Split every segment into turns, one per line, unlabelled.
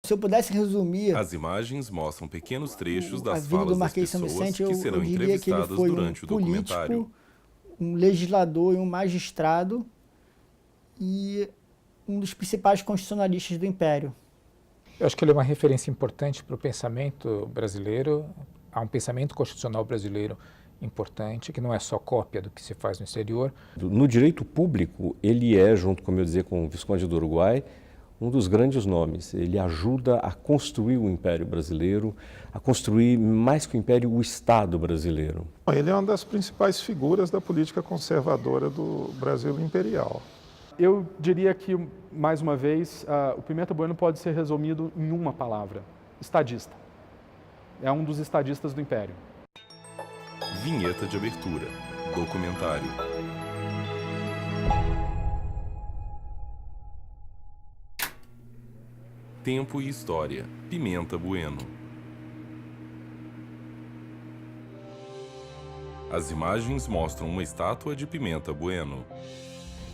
Se eu pudesse resumir
As imagens mostram pequenos trechos
a
das
vida do
falas das
Marquês de São
pessoas
Vicente,
que serão
eu diria que ele
entrevistadas
foi um
durante o documentário.
político, um legislador e um magistrado e um dos principais constitucionalistas do Império.
Eu acho que ele é uma referência importante para o pensamento brasileiro. Há um pensamento constitucional brasileiro importante, que não é só cópia do que se faz no exterior.
No direito público, ele é, junto, como eu dizia, com o Visconde do Uruguai, um dos grandes nomes. Ele ajuda a construir o Império Brasileiro, a construir, mais que o Império, o Estado brasileiro.
Ele é uma das principais figuras da política conservadora do Brasil imperial.
Eu diria que, mais uma vez, o Pimenta Bueno pode ser resumido em uma palavra: estadista. É um dos estadistas do Império.
Vinheta de abertura. Documentário. Tempo e história. Pimenta Bueno. As imagens mostram uma estátua de Pimenta Bueno.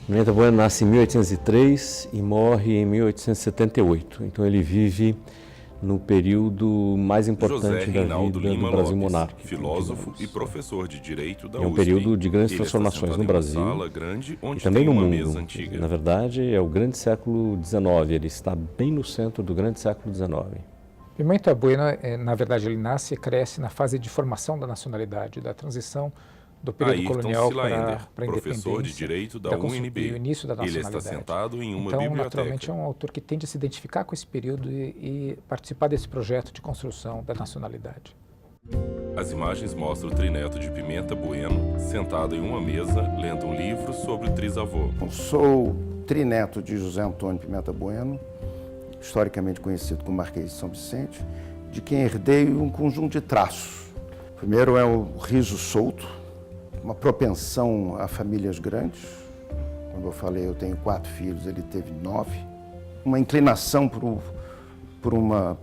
Pimenta Bueno nasce em 1803 e morre em 1878. Então ele vive no período mais importante
José Reinaldo
da vida
Lima
do Brasil
Lopes,
monárquico.
filósofo e professor de Direito da USP.
É um período de grandes
Ele
transformações
está
no
sentado em uma
Brasil
sala grande, onde
e também
tem
no
uma
mundo.
mesa antiga.
Na verdade, é o grande século XIX. Ele está bem no centro do grande século XIX.
Pimenta Bueno, na verdade, ele nasce e cresce na fase de formação da nacionalidade, da transição do período
Ayrton
colonial
Silaender,
para a
professor de
independência,
Direito da
e
UNB.
o início da
Ele
nacionalidade.
está sentado em uma
então,
biblioteca.
naturalmente, é um autor que tende a se identificar com esse período e participar desse projeto de construção da nacionalidade.
As imagens mostram o trineto de Pimenta Bueno sentado em uma mesa, lendo um livro sobre o trisavô.
Sou trineto de José Antônio Pimenta Bueno, historicamente conhecido como Marquês de São Vicente, de quem herdei um conjunto de traços. Primeiro é o riso solto, uma propensão a famílias grandes. Como eu falei, eu tenho 4 filhos, ele teve 9. Uma inclinação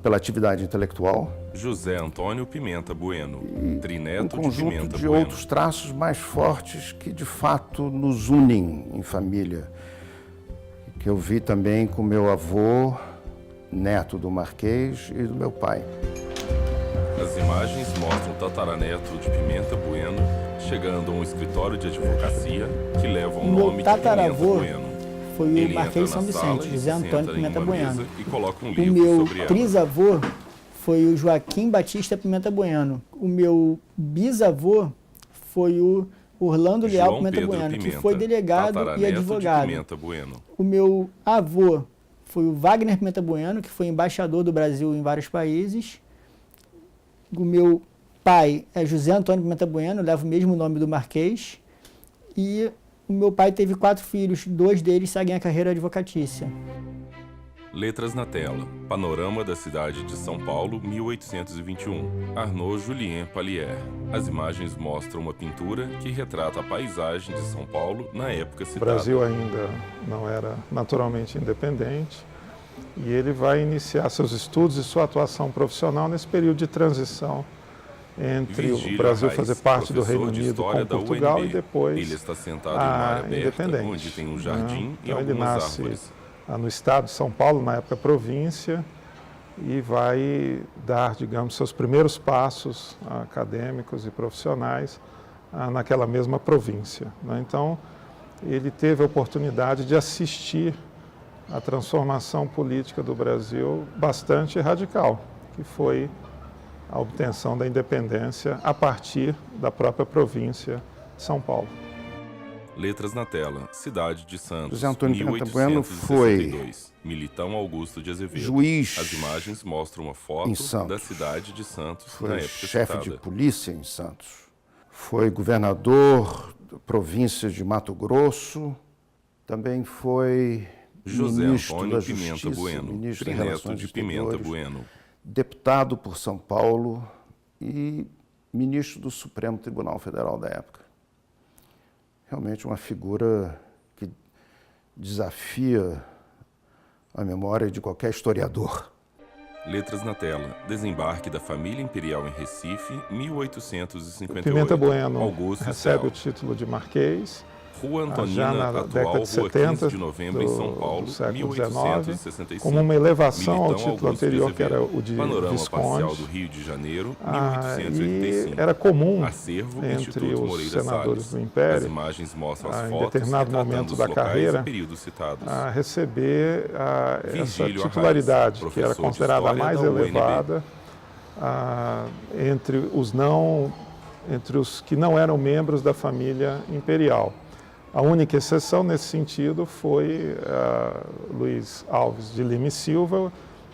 pela atividade intelectual.
José Antônio Pimenta Bueno, trineto
um
de
conjunto
Pimenta
de
Bueno.
outros traços mais fortes que, de fato, nos unem em família. Que eu vi também com meu avô, neto do Marquês, e do meu pai.
As imagens mostram o tataraneto de Pimenta Bueno chegando a um escritório de advocacia que leva o
Meu
nome de Pimenta
tataravô
Bueno.
foi o
Ele
Marquês de
entra
São
na sala
Vicente,
e
José
se
Antônio
senta em
Pimenta
uma
Bueno.
mesa e coloca um
O
livro
meu
sobre ela.
trisavô foi o Joaquim Batista Pimenta Bueno. O meu bisavô foi o Orlando Leal
João
Pimenta
Pedro
Bueno, que
Pimenta,
foi delegado e
tataraneto de
advogado.
Pimenta Bueno.
O meu avô foi o Wagner Pimenta Bueno, que foi embaixador do Brasil em vários países. O meu pai é José Antônio Pimenta Bueno, leva o mesmo nome do Marquês. E o meu pai teve 4 filhos, 2 deles seguem a carreira advocatícia.
Letras na tela. Panorama da cidade de São Paulo, 1821. Arnaud Julien Pallier. As imagens mostram uma pintura que retrata a paisagem de São Paulo na época
O
citada.
Brasil ainda não era naturalmente independente e ele vai iniciar seus estudos e sua atuação profissional nesse período de transição entre
Virgílio
o Brasil
Arraes,
fazer parte do Reino
professor de
Unido com
História da
Portugal
UNB.
e depois
Ele está sentado em uma
a
área aberta,
independente.
onde tem um jardim e
Então ele
algumas
nasce
árvores.
no estado de São Paulo, na época província, e vai dar, digamos, seus primeiros passos acadêmicos e profissionais naquela mesma província, né? Então, ele teve a oportunidade de assistir à transformação política do Brasil bastante radical, que foi a obtenção da independência a partir da própria província de São Paulo.
Letras na tela. Cidade de Santos,
José Antônio Pimenta Bueno
1862. Militão Augusto de Azevedo.
Juiz
As imagens mostram uma
em
foto
Santos.
da cidade de Santos na
Foi
época
chefe
citada.
de polícia em Santos. Foi governador da província de Mato Grosso. Também foi
José
ministro
Antônio
da
Pimenta
Justiça,
Bueno,
ministro das
trineto
Relações
de Pimenta
Exteriores,
Bueno.
deputado por São Paulo e ministro do Supremo Tribunal Federal da época. Realmente uma figura que desafia a memória de qualquer historiador.
Letras na tela. Desembarque da família imperial em Recife, 1858.
Pimenta Bueno
Augusto
recebe
Céu.
o título de Marquês
Rua
já
Antonina,
na
atual
década
Rua
de 70
15 de Novembro, em São Paulo,
do século XIX,
1865.
como uma elevação ao
Militão
título
Augusto de
anterior, que era
Azevedo.
o de
Panorama Parcial do
Visconde.
Rio de Janeiro,
E
1885.
era comum
Acervo
entre
Instituto
os
Moreira
senadores
Salles.
do
As
Império,
imagens mostram as
em
fotos
determinado
retratando
momento
os
da
locais
carreira,
e períodos citados.
a receber essa
Virgílio
titularidade,
Arraes,
que era
professor de
considerada a
História
mais
da UNB.
elevada entre os que não eram membros da família imperial. A única exceção nesse sentido foi Luiz Alves de Lima e Silva,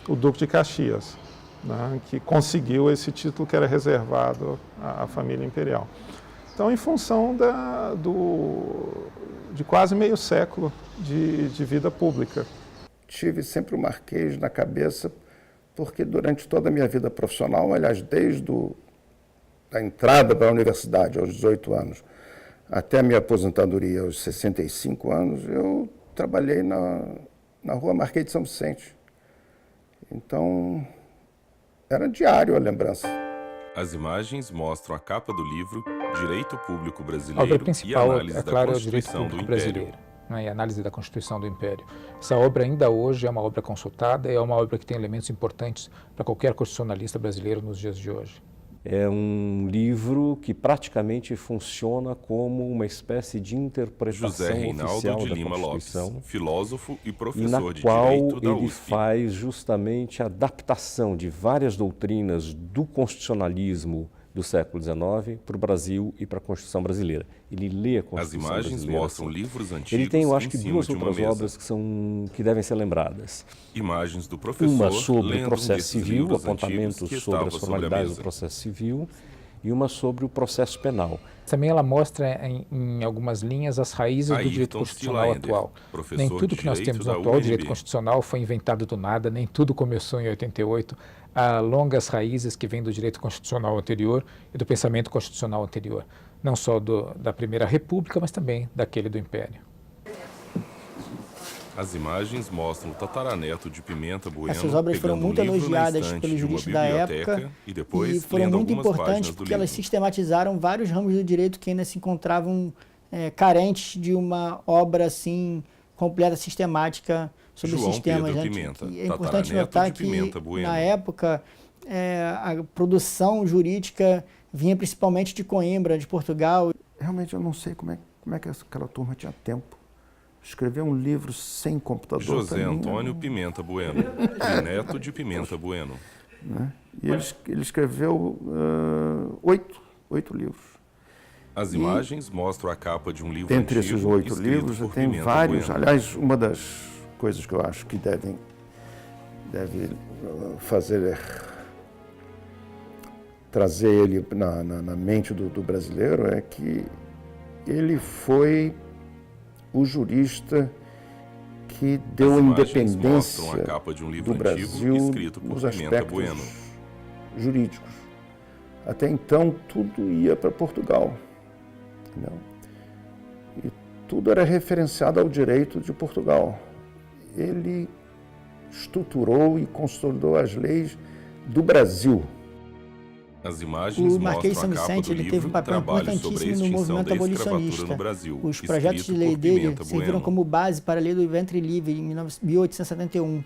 o Duque de Caxias, né, que conseguiu esse título que era reservado à família imperial. Então, em função de quase meio século de vida pública.
Tive sempre o Marquês na cabeça, porque durante toda a minha vida profissional, aliás, desde a entrada para a universidade aos 18 anos, até a minha aposentadoria aos 65 anos, eu trabalhei na Rua Marquês de São Vicente. Então, era diário a lembrança.
As imagens mostram a capa do livro Direito Público
A
Brasileiro
obra
e
principal,
Análise
é
da
claro, é o Direito
Constituição do
Público
Império.
Brasileiro, né, e a Análise da Constituição do Império. Essa obra ainda hoje é uma obra consultada e é uma obra que tem elementos importantes para qualquer constitucionalista brasileiro nos dias de hoje.
É um livro que praticamente funciona como uma espécie de interpretação
José Reinaldo
oficial
de
da
Lima Lopes,
Constituição,
filósofo e
e na
professor de
qual
Direito da
ele
USP.
faz justamente a adaptação de várias doutrinas do constitucionalismo do século XIX para o Brasil e para a Constituição brasileira. Ele lê a
As
Constituição
imagens
brasileira
mostram
assim.
livros antigos
Ele tem, eu acho
em
que,
cima
duas
de uma
outras
mesa.
obras que devem ser lembradas.
Imagens do professor
Uma sobre
lendo
o
um
processo
desses
civil,
livros
apontamentos
antigos que
sobre
estava
as
sobre a
formalidades do
mesa.
processo civil, e uma sobre o processo penal.
Também ela mostra em algumas linhas as raízes do direito
Ayrton
constitucional
Stilaender,
atual.
professor
Nem tudo
de
que nós
Direito
temos no
da
atual
UNB.
direito constitucional foi inventado do nada, nem tudo começou em 88. Há longas raízes que vêm do direito constitucional anterior e do pensamento constitucional anterior, não só da Primeira República, mas também daquele do Império.
As imagens mostram o tataraneto de Pimenta Bueno
Essas obras foram
pegando um
muito
livro na
elogiadas
estante
pelos
de uma
juristas da
biblioteca
época
e depois
e foram
lendo
muito
algumas
importantes
páginas do
porque elas
livro.
sistematizaram vários ramos do direito que ainda se encontravam carentes de uma obra assim completa, sistemática sobre os
João
sistemas.
Pedro
Né?
Pimenta,
E é importante
tataraneto
notar
de
que
Pimenta Bueno.
na época a produção jurídica vinha principalmente de Coimbra, de Portugal.
Realmente eu não sei como é que aquela turma tinha tempo. Escrever um livro sem computador.
José
pra mim,
Antônio Pimenta Bueno, neto de Pimenta Bueno.
né? E ele escreveu 8 livros.
As
E,
imagens mostram a capa de um livro
Dentre
antigo
esses 8
escrito
livros,
por
tem
Pimenta
vários.
Bueno.
Aliás, uma das coisas que eu acho que deve fazer trazer ele na mente do brasileiro é que ele foi o jurista que deu
As
a
imagens
independência
mostram a capa de um livro
do
antigo
Brasil
escrito por
nos
Pimenta
aspectos
Bueno.
jurídicos. Até então, tudo ia para Portugal. Entendeu? E tudo era referenciado ao direito de Portugal. Ele estruturou e consolidou as leis do Brasil.
As imagens
O Marquês de
mostram
São
a capa
Vicente
do
ele
livro
teve um papel
Trabalho sobre a
importantíssimo no
extinção
movimento
da escravatura
abolicionista.
no Brasil,
Os projetos de
escrito
lei
por
dele
Pimenta
serviram
Bueno.
como base para a lei do ventre livre em 1871.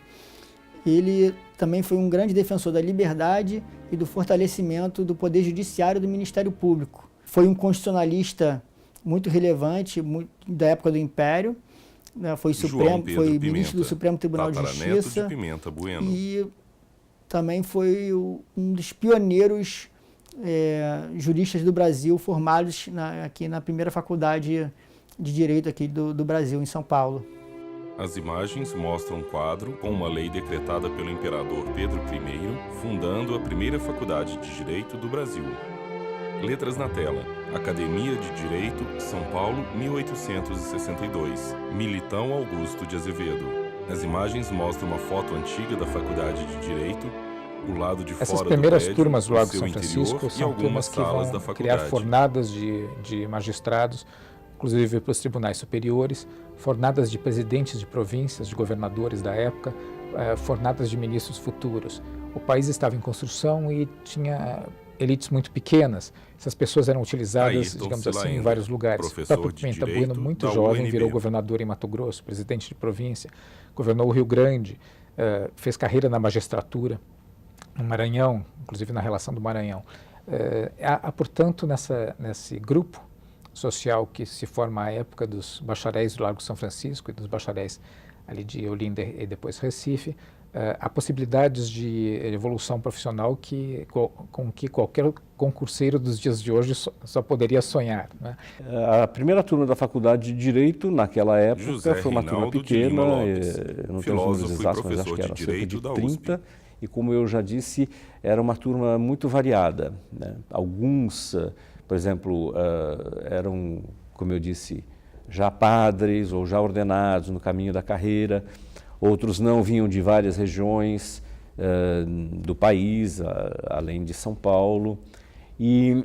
Ele também foi um grande defensor da liberdade e do fortalecimento do poder judiciário e do Ministério Público. Foi um constitucionalista muito relevante da época do Império, né? Foi ministro
Pimenta,
do Supremo Tribunal de
tataraneto
Justiça
de Pimenta Bueno.
e também foi um dos pioneiros juristas do Brasil formados aqui na primeira faculdade de Direito aqui do Brasil, em São Paulo.
As imagens mostram um quadro com uma lei decretada pelo imperador Pedro I, fundando a primeira faculdade de Direito do Brasil. Letras na tela. Academia de Direito, São Paulo, 1862. Militão Augusto de Azevedo. As imagens mostram uma foto antiga da Faculdade de Direito, o lado de
Essas
fora
primeiras
do prédio,
turmas do
o
Lago
seu
São
interior
Francisco
e
são
algumas
turmas que
salas
vão
da
criar
faculdade.
fornadas de magistrados, inclusive para os tribunais superiores, fornadas de presidentes de províncias, de governadores da época, fornadas de ministros futuros. O país estava em construção e tinha elites muito pequenas. Essas pessoas eram utilizadas,
Ayrton
digamos assim,
Silaender,
em vários lugares. O
professor
próprio
de
Pimenta
Direito
Bueno, muito
da
jovem,
UNB.
virou governador em Mato Grosso, presidente de província, governou o Rio Grande, fez carreira na magistratura, no Maranhão, inclusive na relação do Maranhão. Há, portanto, nesse grupo social que se forma à época dos bacharéis do Largo São Francisco e dos bacharéis ali de Olinda e depois Recife, há possibilidades de evolução profissional com que qualquer concurseiro dos dias de hoje só poderia sonhar, né?
A primeira turma da Faculdade de Direito, naquela época,
José
foi uma turma
Reinaldo de
pequena,
Lima Lopes,
eu não tenho os números
filósofo e
exatos, mas acho
professor
que
de
era cerca
Direito
de
da
30,
USP.
e como eu já disse, era uma turma muito variada, né? Alguns, por exemplo, eram, como eu disse, já padres ou já ordenados no caminho da carreira, outros não, vinham de várias regiões do país, além de São Paulo, e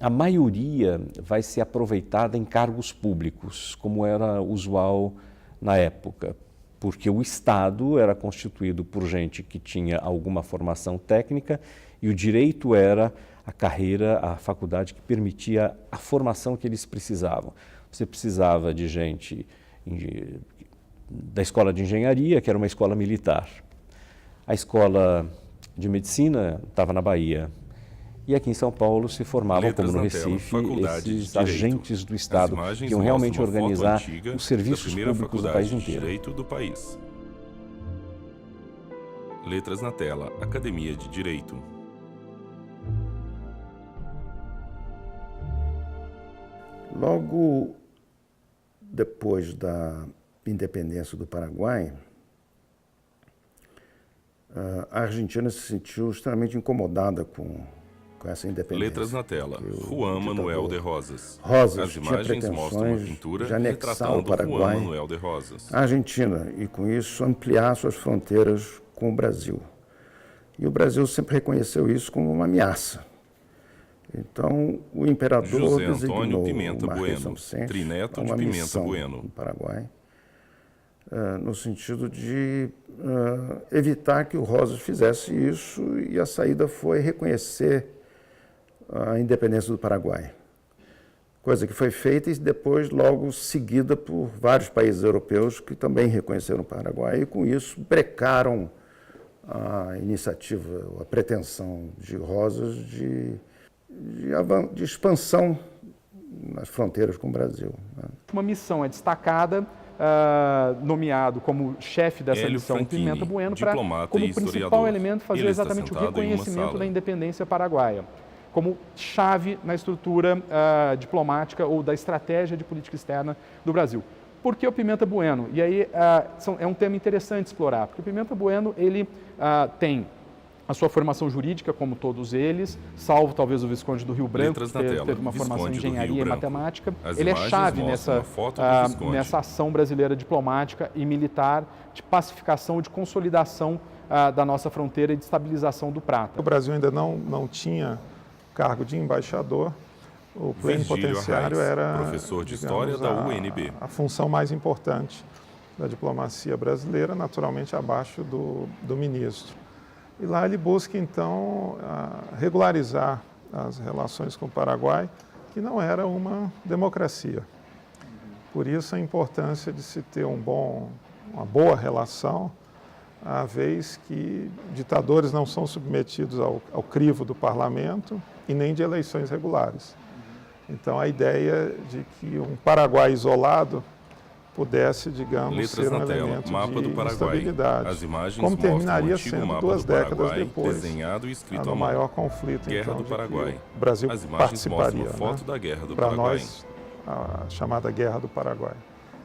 a maioria vai ser aproveitada em cargos públicos, como era usual na época, porque o Estado era constituído por gente que tinha alguma formação técnica e o direito era a carreira, a faculdade que permitia a formação que eles precisavam. Você precisava de gente da escola de engenharia, que era uma escola militar. A escola de medicina estava na Bahia. E aqui em São Paulo se formavam, como no Recife, esses agentes do Estado que iam realmente organizar os serviços públicos do país inteiro.
Direito do país. Letras na tela, Academia de Direito.
Logo depois da independência do Paraguai, a Argentina se sentiu extremamente incomodada com essa independência.
Letras na tela, Juan Manuel de Rosas.
Rosas
As imagens mostram uma pintura
de anexar o
retratando Juan
Paraguai
Manuel de Rosas.
à Argentina e, com isso, ampliar suas fronteiras com o Brasil. E o Brasil sempre reconheceu isso como uma ameaça. Então, o imperador
José
designou
Antônio Pimenta
o Marquês
Bueno,
São Vicente
trineto
a
de
uma
Pimenta
missão
Bueno.
no Paraguai, no sentido de evitar que o Rosas fizesse isso, e a saída foi reconhecer a independência do Paraguai. Coisa que foi feita e depois logo seguida por vários países europeus que também reconheceram o Paraguai e com isso brecaram a iniciativa, a pretensão de Rosas de expansão nas fronteiras com o Brasil, né?
Uma missão é destacada, nomeado como chefe dessa
Hélio
missão
Franchini,
Pimenta Bueno, para,
diplomata
como
e
principal
historiador.
elemento, fazer
Ele está
exatamente o
sentado em uma
reconhecimento
sala.
da independência paraguaia, como chave na estrutura diplomática ou da estratégia de política externa do Brasil. Por que o Pimenta Bueno? E aí é um tema interessante explorar, porque o Pimenta Bueno ele tem a sua formação jurídica, como todos eles, salvo talvez o Visconde do Rio Branco, que teve uma formação em engenharia e matemática. Ele é chave nessa ação brasileira diplomática e militar de pacificação, de consolidação da nossa fronteira e de estabilização do Prata.
O Brasil ainda não tinha cargo de embaixador. O plenipotenciário era,
professor de História da UNB.
A função mais importante da diplomacia brasileira, naturalmente abaixo do ministro. E lá ele busca, então, regularizar as relações com o Paraguai, que não era uma democracia. Por isso a importância de se ter uma boa relação, à vez que ditadores não são submetidos ao crivo do parlamento e nem de eleições regulares. Então a ideia de que um Paraguai isolado pudesse, digamos, ser um elemento
mapa do
de
Paraguai.
instabilidade,
As imagens
como terminaria
mostram o antigo
sendo
mapa
2
do
décadas
Paraguai,
depois,
desenhado e escrito
no
à mão.
maior conflito,
Guerra
então,
do
de
Paraguai.
que o Brasil
As imagens
participaria,
mostram a foto da Guerra do
para
Paraguai.
nós, a chamada Guerra do Paraguai.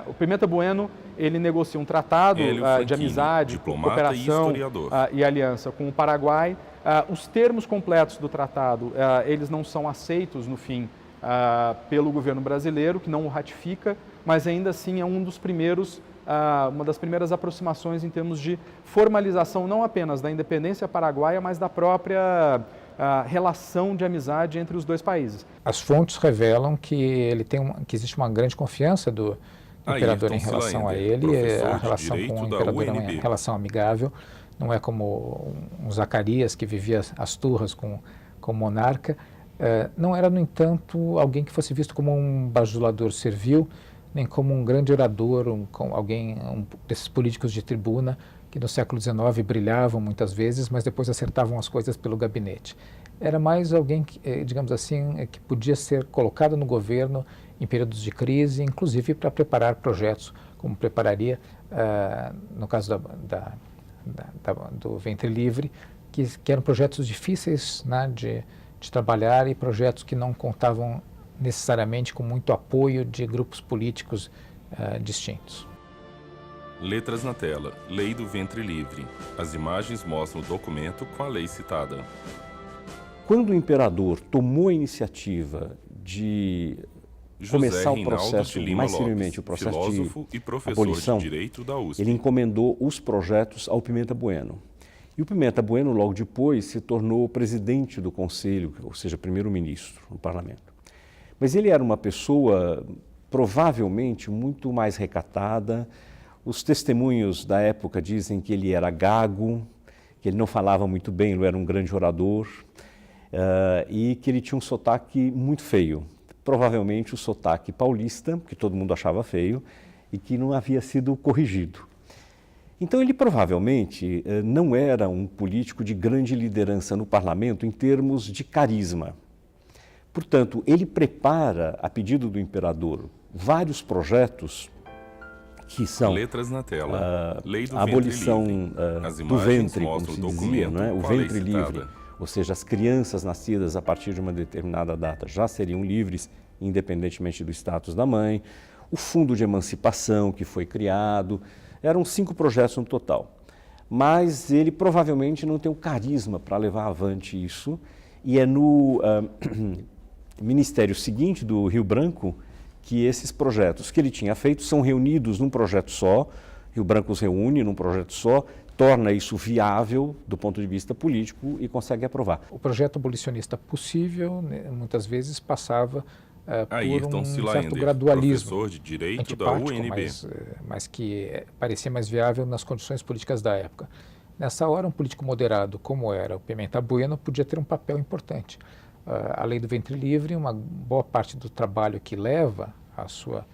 O Pimenta Bueno, ele negocia um tratado de amizade, cooperação e aliança com o Paraguai. Os termos completos do tratado, eles não são aceitos, no fim, pelo governo brasileiro, que não o ratifica, mas ainda assim é uma das primeiras aproximações em termos de formalização, não apenas da independência paraguaia, mas da própria relação de amizade entre os dois países.
As fontes revelam que que existe uma grande confiança do imperador em relação a ele, a relação com o imperador é uma relação amigável, não é como um Zacarias que vivia as turras com como monarca. Não era, no entanto, alguém que fosse visto como um bajulador servil, nem como um grande orador, um desses políticos de tribuna que no século XIX brilhavam muitas vezes, mas depois acertavam as coisas pelo gabinete. Era mais alguém, digamos assim, que podia ser colocado no governo em períodos de crise, inclusive para preparar projetos, como prepararia, no caso do Ventre Livre, que eram projetos difíceis, né, de trabalhar, e projetos que não contavam necessariamente com muito apoio de grupos políticos distintos.
Letras na tela. Lei do Ventre Livre. As imagens mostram o documento com a lei citada.
Quando o imperador tomou a iniciativa de começar o processo, mais seriamente o processo de abolição, ele encomendou os projetos ao Pimenta Bueno. E o Pimenta Bueno, logo depois, se tornou presidente do Conselho, ou seja, primeiro-ministro no parlamento. Mas ele era uma pessoa provavelmente muito mais recatada. Os testemunhos da época dizem que ele era gago, que ele não falava muito bem, ele era um grande orador, e que ele tinha um sotaque muito feio. Provavelmente o sotaque paulista, que todo mundo achava feio, e que não havia sido corrigido. Então ele provavelmente não era um político de grande liderança no parlamento em termos de carisma. Portanto, ele prepara, a pedido do imperador, vários projetos que são
letras na tela. Lei do
a abolição do ventre, como
mostram
se
o
dizia, não é? O
com a lei
ventre
citada.
livre, ou seja, as crianças nascidas a partir de uma determinada data já seriam livres, independentemente do status da mãe. O fundo de emancipação que foi criado, eram 5 projetos no total. Mas ele provavelmente não tem o carisma para levar avante isso, e é no ministério seguinte do Rio Branco que esses projetos que ele tinha feito são reunidos num projeto só. Rio Branco os reúne num projeto só, torna isso viável do ponto de vista político e consegue aprovar.
O projeto abolicionista possível, né, muitas vezes passava por um certo gradualismo,
professor de Direito da UNB,
mas que parecia mais viável nas condições políticas da época. Nessa hora, um político moderado como era o Pimenta Bueno podia ter um papel importante. A lei do ventre livre, uma boa parte do trabalho que leva à sua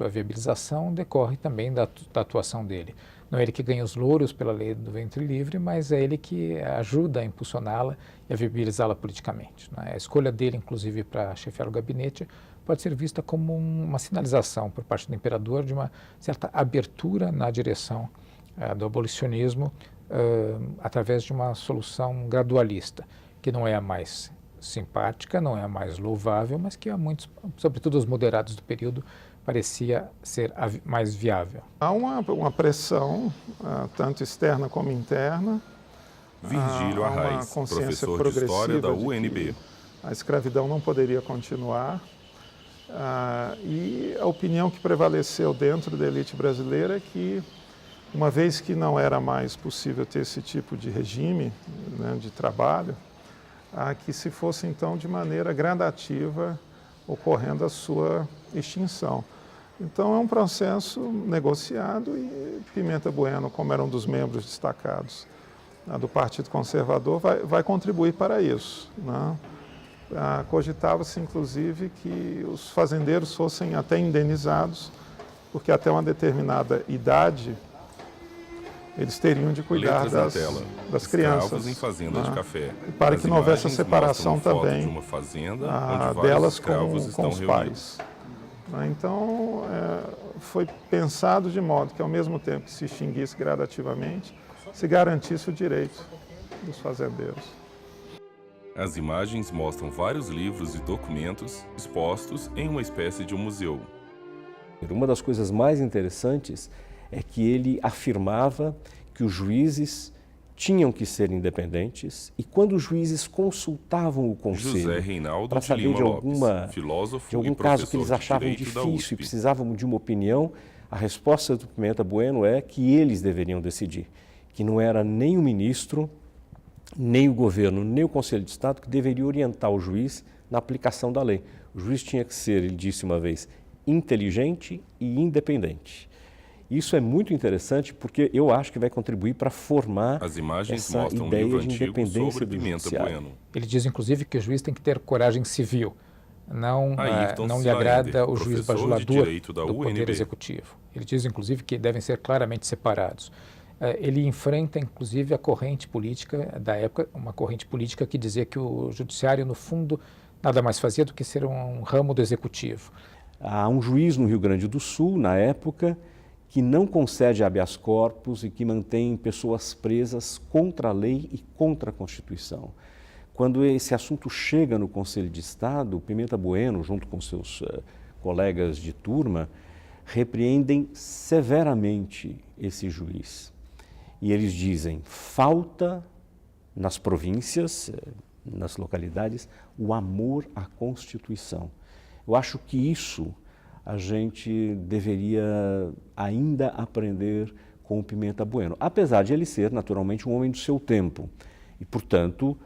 viabilização decorre também da atuação dele. Não é ele que ganha os louros pela lei do ventre livre, mas é ele que ajuda a impulsioná-la e a viabilizá-la politicamente, né? A escolha dele, inclusive, para chefiar o gabinete, pode ser vista como uma sinalização por parte do imperador de uma certa abertura na direção do abolicionismo através de uma solução gradualista, que não é a mais simpática, não é a mais louvável, mas que a muitos, sobretudo os moderados do período, parecia ser mais viável.
Há uma pressão, tanto externa como interna.
Virgílio Arraes, professor de História da UNB.
A escravidão não poderia continuar. E a opinião que prevaleceu dentro da elite brasileira é que, uma vez que não era mais possível ter esse tipo de regime, né, de trabalho, que se fosse então de maneira gradativa ocorrendo a sua extinção. Então é um processo negociado e Pimenta Bueno, como era um dos membros destacados do Partido Conservador, vai contribuir para isso, né? Cogitava-se inclusive que os fazendeiros fossem até indenizados, porque até uma determinada idade eles teriam de cuidar das crianças,
em fazenda de café.
Para que não houvesse a separação também
de uma fazenda
delas com os pais. Então, foi pensado de modo que, ao mesmo tempo que se extinguisse gradativamente, se garantisse o direito dos fazendeiros.
As imagens mostram vários livros e documentos expostos em uma espécie de um museu.
Uma das coisas mais interessantes é que ele afirmava que os juízes tinham que ser independentes, e quando os juízes consultavam o conselho para saber de algum caso que eles achavam difícil e precisavam de uma opinião, a resposta do Pimenta Bueno é que eles deveriam decidir, que não era nem o ministro, nem o governo, nem o Conselho de Estado que deveria orientar o juiz na aplicação da lei. O juiz tinha que ser, ele disse uma vez, inteligente e independente. Isso é muito interessante porque eu acho que vai contribuir para formar
As imagens
essa
mostram um
ideia
livro
de
antigo
independência
sobre
do
Pimenta
judiciário.
Bueno.
Ele diz, inclusive, que o juiz tem que ter coragem civil. Não lhe
Silaender,
agrada o juiz
professor de
bajulador
Direito da
do Poder
UNB.
Executivo. Ele diz, inclusive, que devem ser claramente separados. Ele enfrenta, inclusive, a corrente política da época, uma corrente política que dizia que o judiciário, no fundo, nada mais fazia do que ser um ramo do Executivo.
Há um juiz no Rio Grande do Sul, na época, que não concede habeas corpus e que mantém pessoas presas contra a lei e contra a Constituição. Quando esse assunto chega no Conselho de Estado, Pimenta Bueno, junto com seus colegas de turma, repreendem severamente esse juiz. E eles dizem, falta nas províncias, nas localidades, o amor à Constituição. Eu acho que isso a gente deveria ainda aprender com o Pimenta Bueno, apesar de ele ser naturalmente um homem do seu tempo e, portanto,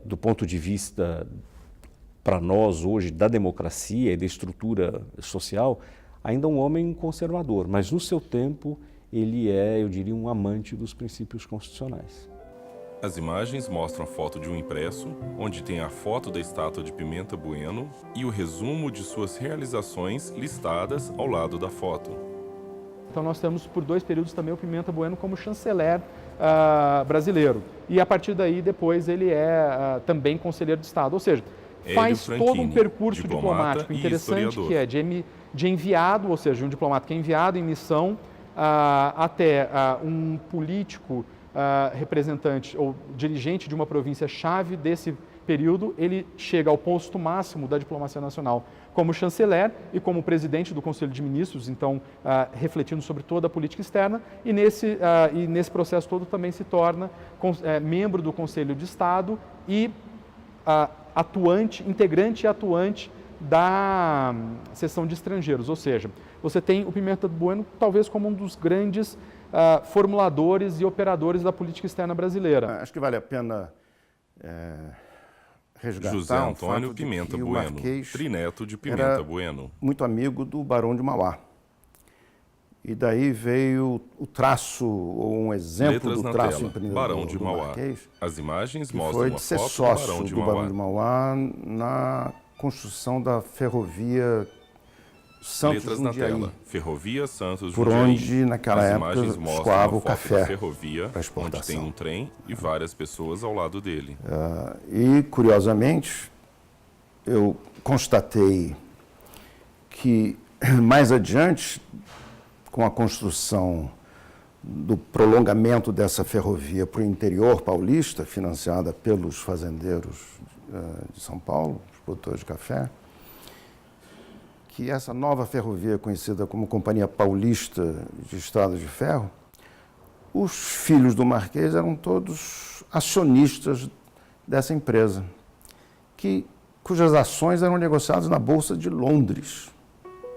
do ponto de vista para nós hoje da democracia e da estrutura social, ainda um homem conservador, mas no seu tempo ele eu diria, um amante dos princípios constitucionais.
As imagens mostram a foto de um impresso, onde tem a foto da estátua de Pimenta Bueno e o resumo de suas realizações listadas ao lado da foto.
Então nós temos por 2 períodos também o Pimenta Bueno como chanceler brasileiro. E a partir daí, depois, ele é também conselheiro de Estado. Ou seja, faz todo um percurso diplomático interessante, que é de enviado, ou seja, um diplomata que é enviado em missão até um político representante ou dirigente de uma província-chave desse período, ele chega ao posto máximo da diplomacia nacional como chanceler e como presidente do Conselho de Ministros, então refletindo sobre toda a política externa, e nesse processo todo também se torna membro do Conselho de Estado e integrante e atuante da seção de estrangeiros, ou seja, você tem o Pimenta Bueno talvez como um dos grandes formuladores e operadores da política externa brasileira.
Acho que vale a pena resgatar
José Antônio Pimenta
o
Bueno,
Marquês
trineto de Pimenta Bueno.
Muito amigo do Barão de Mauá. E daí veio o traço, ou um exemplo
Letras
do
na
traço
tela.
empreendedor
Barão de
do
Mauá.
Marquês,
As imagens
que
mostram
foi
uma
de ser
foto do
sócio
Barão de
do Barão de
Mauá.
Mauá na construção da ferrovia Santos
Letras na
Jundiaí,
tela. Ferrovia Santos
por
Jundiaí.
onde naquela
As
época
imagens mostram
escoava
uma
o
foto da
café
ferrovia,
para exportação.
onde tem um trem e várias pessoas ao lado dele.
E, curiosamente, eu constatei que mais adiante, com a construção do prolongamento dessa ferrovia para o interior paulista, financiada pelos fazendeiros de São Paulo, os produtores de café, que essa nova ferrovia, conhecida como Companhia Paulista de Estradas de Ferro, os filhos do Marquês eram todos acionistas dessa empresa, cujas ações eram negociadas na Bolsa de Londres.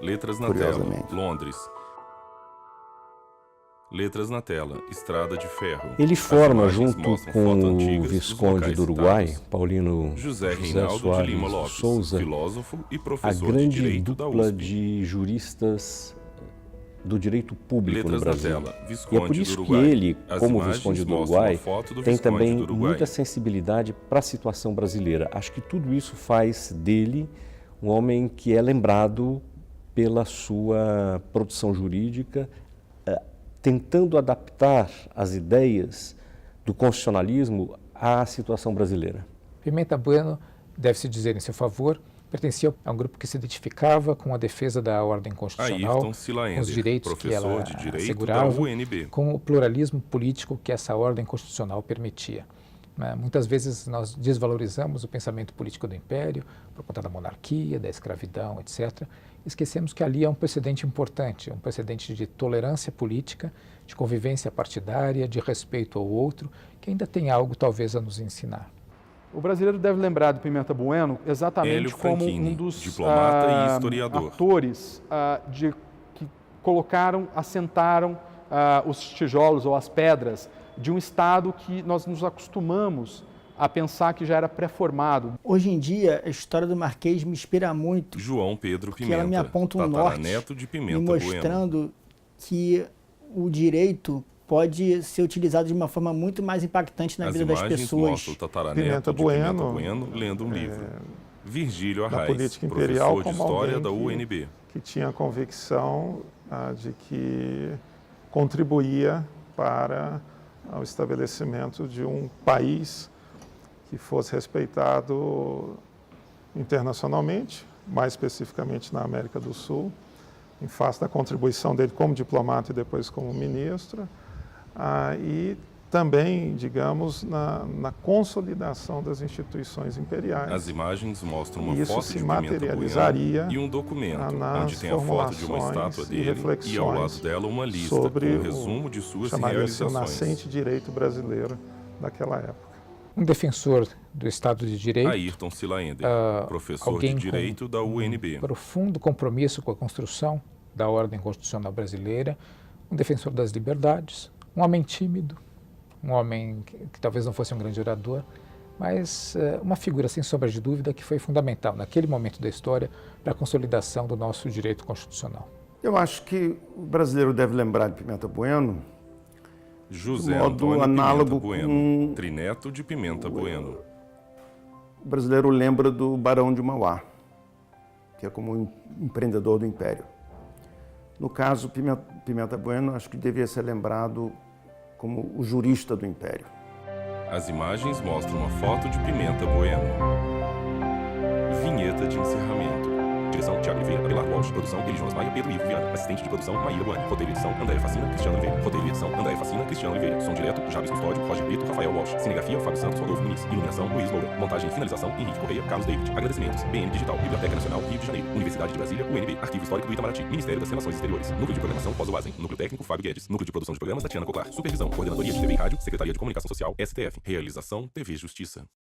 Letras na tela. Londres. Letras na tela. Estrada de Ferro.
Ele
As
forma,
imagens
junto
mostram
com
fotos
o
antigas dos
Visconde
locais
do Uruguai,
citados.
Paulino
José Reinaldo de
Soares
Lima Lopes,
Souza,
filósofo e
a
professor de
grande
Direito da
dupla
USP.
de juristas do direito público
Letras
no
na
Brasil.
tela.
E é
Visconde
por
do
isso que
Uruguai.
ele,
As
como
imagens
Visconde do
mostram
Uruguai,
a foto do
tem
Visconde
também
do Uruguai.
muita sensibilidade para a situação brasileira. Acho que tudo isso faz dele um homem que é lembrado pela sua produção jurídica, tentando adaptar as ideias do constitucionalismo à situação brasileira.
Pimenta Bueno, deve-se dizer em seu favor, pertencia a um grupo que se identificava com a defesa da ordem constitucional,
Ayrton
com
Silaender,
os direitos que ela
professor de Direito da
assegurava,
UNB.
com o pluralismo político que essa ordem constitucional permitia. Muitas vezes nós desvalorizamos o pensamento político do Império por conta da monarquia, da escravidão, etc. Esquecemos que ali é um precedente importante, um precedente de tolerância política, de convivência partidária, de respeito ao outro, que ainda tem algo talvez a nos ensinar.
O brasileiro deve lembrar do Pimenta Bueno exatamente
Hélio
como
Franchini,
um dos
diplomata e historiador.
atores que assentaram os tijolos ou as pedras de um Estado que nós nos acostumamos a pensar que já era pré-formado.
Hoje em dia, a história do Marquês me inspira muito,
João Pedro
porque
Pimenta,
ela me aponta um norte,
tataraneto de Pimenta
me mostrando que o direito pode ser utilizado de uma forma muito mais impactante na vida das pessoas.
Mostram o tataraneto
Pimenta
de
Bueno,
Pimenta Bueno lendo um livro. Virgílio
na
Arraes,
política imperial,
professor de
como
História
alguém
da UNB.
que tinha a convicção de que contribuía para o estabelecimento de um país que fosse respeitado internacionalmente, mais especificamente na América do Sul, em face da contribuição dele como diplomata e depois como ministro, e também, digamos, na consolidação das instituições imperiais.
As imagens mostram uma
Isso
foto
se
de Pimenta
materializaria
Bueno e um documento,
nas
onde tem a foto de uma estátua
formulações e
dele e ao lado
reflexões
dela uma lista
sobre
com um resumo de suas
chamaria-se o
realizações.
nascente direito brasileiro daquela época.
Um defensor do Estado de Direito,
Ayrton Silaender, professor de
alguém
Direito da UNB.
profundo compromisso com a construção da ordem constitucional brasileira, um defensor das liberdades, um homem tímido, um homem que talvez não fosse um grande orador, mas uma figura, sem sombra de dúvida, que foi fundamental naquele momento da história para a consolidação do nosso direito constitucional.
Eu acho que o brasileiro deve lembrar de Pimenta Bueno
José
de modo
Antônio
análogo
Pimenta Bueno,
com
trineto de Pimenta Bueno.
o brasileiro lembra do Barão de Mauá, que é como um empreendedor do Império. No caso, Pimenta Bueno, acho que devia ser lembrado como o jurista do Império.
As imagens mostram uma foto de Pimenta Bueno. Vinheta de encerramento. Direção, Tiago Oliveira, Abelar Walsh. Produção, Eli Jonas Maia, Pedro Ivo Viana. Assistente de produção, Maíra Boani. Roteiro e edição, Andréia Facina, Cristiano Oliveira. Roteiro e edição, Andréia Facina, Cristiano Oliveira. Som direto, Jabes Custódio, Roger Brito, Rafael Walsh. Cinegrafia, Fábio Santos, Rodolfo Muniz. Iluminação, Luiz Moura. Montagem e finalização, Henrique Correia, Carlos David. Agradecimentos, BN Digital, Biblioteca Nacional, Rio de Janeiro. Universidade de Brasília, UNB. Arquivo Histórico do Itamaraty. Ministério das Relações Exteriores. Núcleo de Programação, Pós-Uazen. Núcleo Técnico, Fábio Guedes. Núcleo de Produção de Programas, Tatiana Coclar. Supervisão, Coordenadoria de TV e Rádio, Secretaria de Comunicação Social, STF. Realização, TV Justiça.